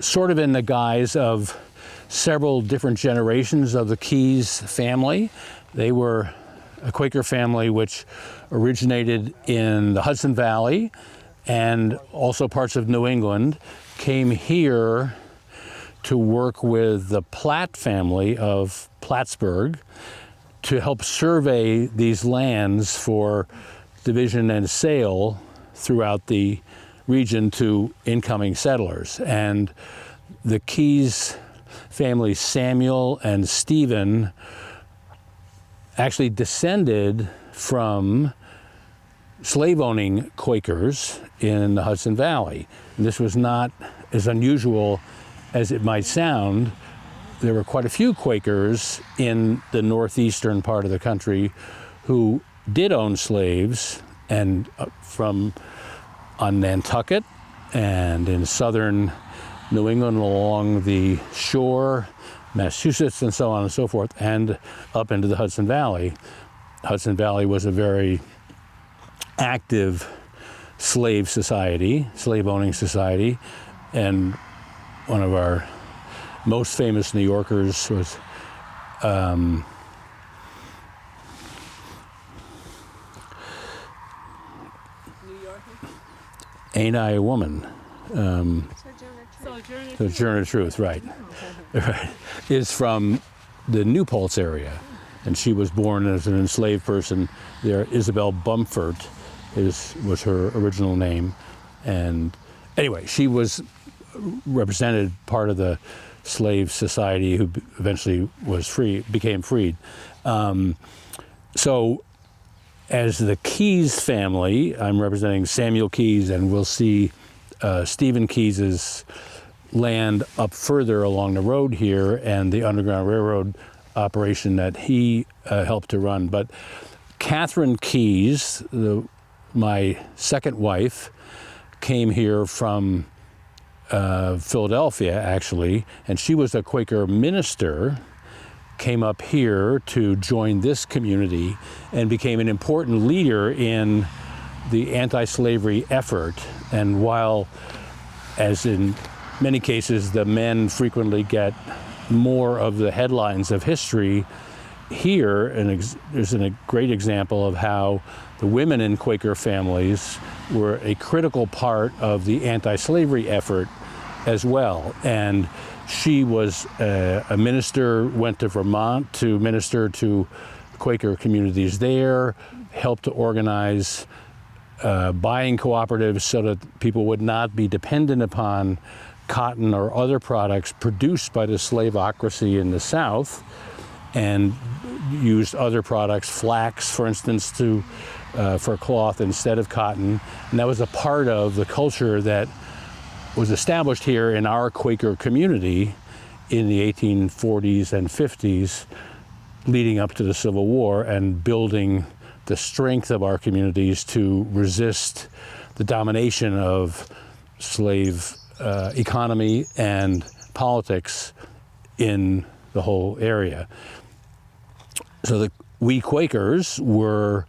sort of in the guise of several different generations of the Keese family. They were a Quaker family which originated in the Hudson Valley and also parts of New England, came here to work with the Platt family of Plattsburgh to help survey these lands for division and sale throughout the region to incoming settlers. And the Keese family, Samuel and Stephen, actually descended from slave-owning Quakers in the Hudson Valley. And this was not as unusual as it might sound. There were quite a few Quakers in the northeastern part of the country who did own slaves, and from on Nantucket and in southern New England along the shore, Massachusetts and so on and so forth, and up into the Hudson Valley. Hudson Valley was a very active slave society, slave-owning society, and one of our most famous New Yorkers was Ain't I a Woman? Sojourner Truth, right. Right. Is from the New Paltz area. And she was born as an enslaved person there. Isabel Bumford was her original name. And anyway, she was represented part of the slave society who eventually became freed. So as the Keese family, I'm representing Samuel Keese, and we'll see Stephen Keese's land up further along the road here and the Underground Railroad operation that he helped to run. But Catherine Keese, my second wife, came here from Philadelphia, actually, and she was a Quaker minister, came up here to join this community and became an important leader in the anti-slavery effort. And while, as in many cases, the men frequently get more of the headlines of history, here there's a great example of how the women in Quaker families were a critical part of the anti-slavery effort as well. And she was a minister, went to Vermont to minister to Quaker communities there, helped to organize buying cooperatives so that people would not be dependent upon cotton or other products produced by the slaveocracy in the South, and used other products, flax, for instance, for cloth instead of cotton. And that was a part of the culture that was established here in our Quaker community in the 1840s and 50s, leading up to the Civil War, and building the strength of our communities to resist the domination of slave economy and politics in the whole area. So we Quakers were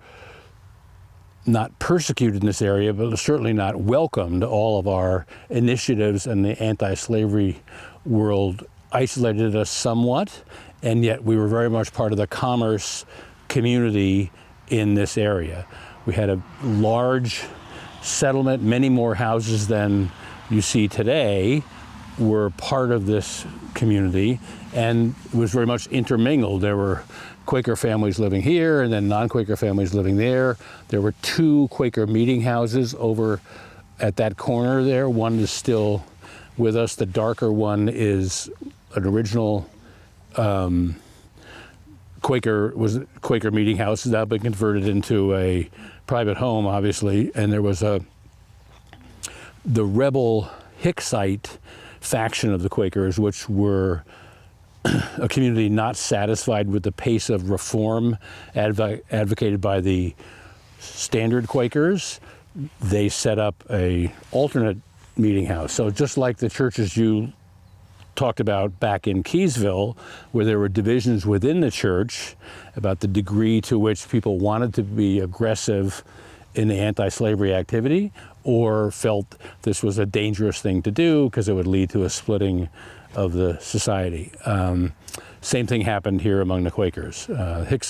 not persecuted in this area, but certainly not welcomed. All of our initiatives in the anti-slavery world isolated us somewhat, and yet we were very much part of the commerce community in this area. We had a large settlement, many more houses than you see today were part of this community, and it was very much intermingled. There were Quaker families living here and then non-Quaker families living there. There were two Quaker meeting houses over at that corner there. One is still with us. The darker one is an original Quaker meeting house. Has now been converted into a private home, obviously. And there was the rebel Hicksite faction of the Quakers, which were a community not satisfied with the pace of reform advocated by the standard Quakers. They set up a alternate meeting house. So just like the churches you talked about back in Keeseville, where there were divisions within the church about the degree to which people wanted to be aggressive in the anti-slavery activity, or felt this was a dangerous thing to do because it would lead to a splitting of the society. Same thing happened here among the Quakers. Hicks